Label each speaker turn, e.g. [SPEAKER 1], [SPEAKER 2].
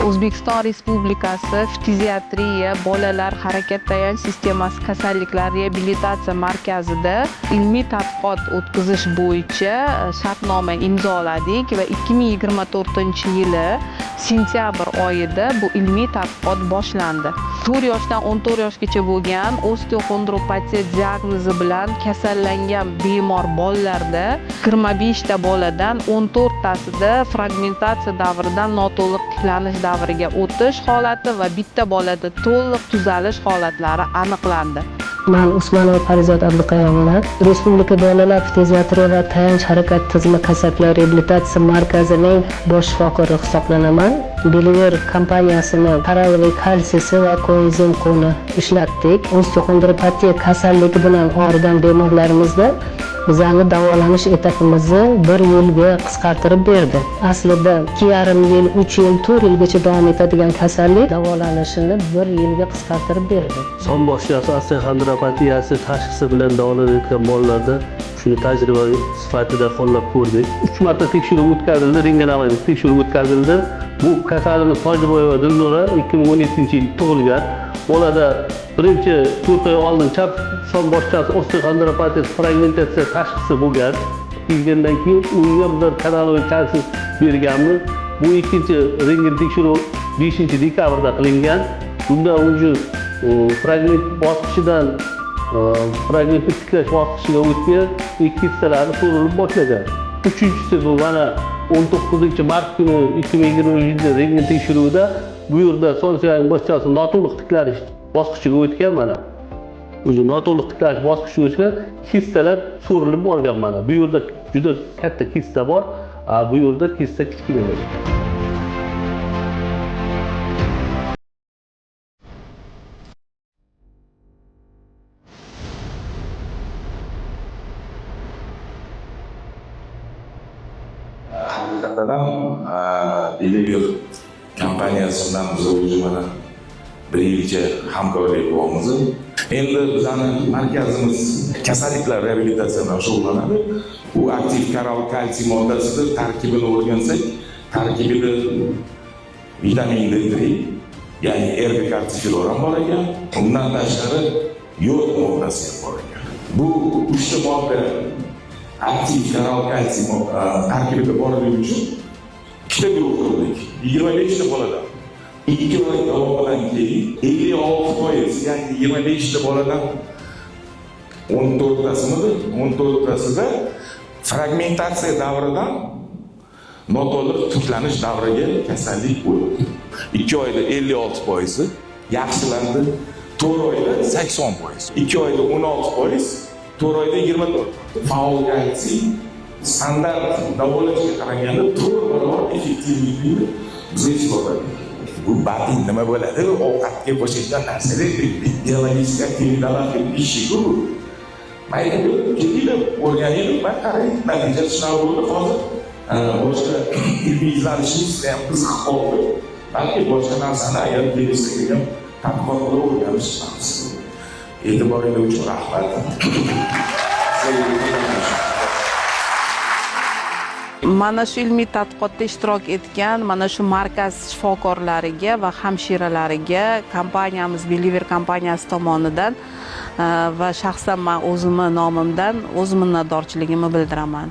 [SPEAKER 1] O'zbekiston Respublikasi Fiziatriya bolalar harakat tayanch sistemasi kasalliklar reabilitatsiya markazida ilmiy tadqiqot o'tkazish bo'yicha shartnoma imzoladik va 2024-yili sentyabr oyida bu ilmiy tadqiqot boshlandi. 4 yoshdan 14 yoshgacha bo'lgan osteoxondropatiya diagnozi bilan kasallangan bemor bolalarda 25 ta boladan 14 tasida fragmentatsiya davridan noto'liq tiklanish davriga o'tish holati va bitta bolada to'liq tuzalish holatlari aniqlandi.
[SPEAKER 2] Men Usmonov Farizod Abduqayumov, Respublika bolalar fiziatriya va tayanch harakat tizimi kasalliklar reabilitatsiya markazining bosh shifokori hisoblanaman. Beliver kompaniyasining parallel kalsiysi va koenzim qoni ishlatdik. Osteoxondropatiya kasalligi bilan og'rigan bemorlarimizda bizlarni davolanish etapimizni 1 yilga qisqartirib berdi. Aslida 2,5 yil, 3 yil, 4 yilgacha davom etadigan kasallik davolanishini 1 yilga qisqartirib berdi.
[SPEAKER 3] Son boshlasi osteoxondropatiyasi tashxisi bilan davolanayotgan bolalarda shuni tajriba sifatida qo'llab ko'rdik. 3 marta tekshiruv o'tkazildi, rentgenologik tekshiruv o'tkazildi. Bu kasallik Tojiboyeva Dilnura 2017-yil tug'ilgan. Bolada birinchi 4 oy oldin chap son boshlasi osteoxondropatiya fragmentatsiya tashxisi bo'lgan. Kelgandan keyin unga bir kanaloid kalsiy berganmiz. Bu ikkinchi rentgen tekshiruv 5-dekabrda qilingan. Bunda o'zi fragment bosqichidan fragment tiklash bosqichiga o'tgan, ikkitalarni so'rilib boshlagan. Uchinchisi bu mana 19-mart kuni 2020-yilda rentgen tekshiruvida bu yerda son suyagining bosqichi noto'liq tiklanish bosqichiga o'tgan mana. O'zi noto'liq tiklanish bosqichiga o'tgan, kistalar so'rilib borgan mana. Bu yerda juda katta kista bor, bu yerda kista kichkina.
[SPEAKER 4] Beliver kompaniyasi bilan biz o'zi mana 1 yilcha hamkorlik qilyapmiz. Endi bizning markazimiz kasalliklar reabilitatsiya bilan shug'ullanadi. Bu aktiv karal kalsiy moddasidir. Tarkibini o'rgansak, tarkibida vitamin D3, ya'ni R-kartifilor ham bor ekan. Undan tashqari yod moddasi ham bor ekan. Bu 3 ta modda aktiv karal kalsiy tarkibida borligi uchun 2 ta guruh qildik. 25 ta boladan 2 oy davomidan keyin 56%, ya'ni 25 ta boladan 14 tasida fragmentatsiya davridan noto'liq tiklanish davriga kasallik bo'ldi. 2 oyda 56% yaxshilandi, 4 oyda 80%, 2 oyda 16%, 4 oyda 24%. Faol kalsiy standart davolashga qaraganda 4 barobar effektivligini biz isbotladik. Bu batin nima bo'ladi? Ovqatga qo'shilgan narsalar biologik aktivitalar ishi-ku. Mayli, kelib o'rganaylik, man qarang, natija shunaqa bo'ldi hozir. Boshqa ilmiy izlanishimiz ham qiziq qoldi. Balki boshqa narsani agar kelsak ham tadqiqot qilib o'rganishimiz. E'tiboringiz uchun rahmat.
[SPEAKER 1] Mana shu ilmiy tadqiqotda ishtirok etgan mana shu markaz shifokorlariga va hamshiralariga kompaniyamiz Beliver kompaniyasi tomonidan va shaxsan men o'zimning nomimdan o'z minnatdorchiligimni bildiraman.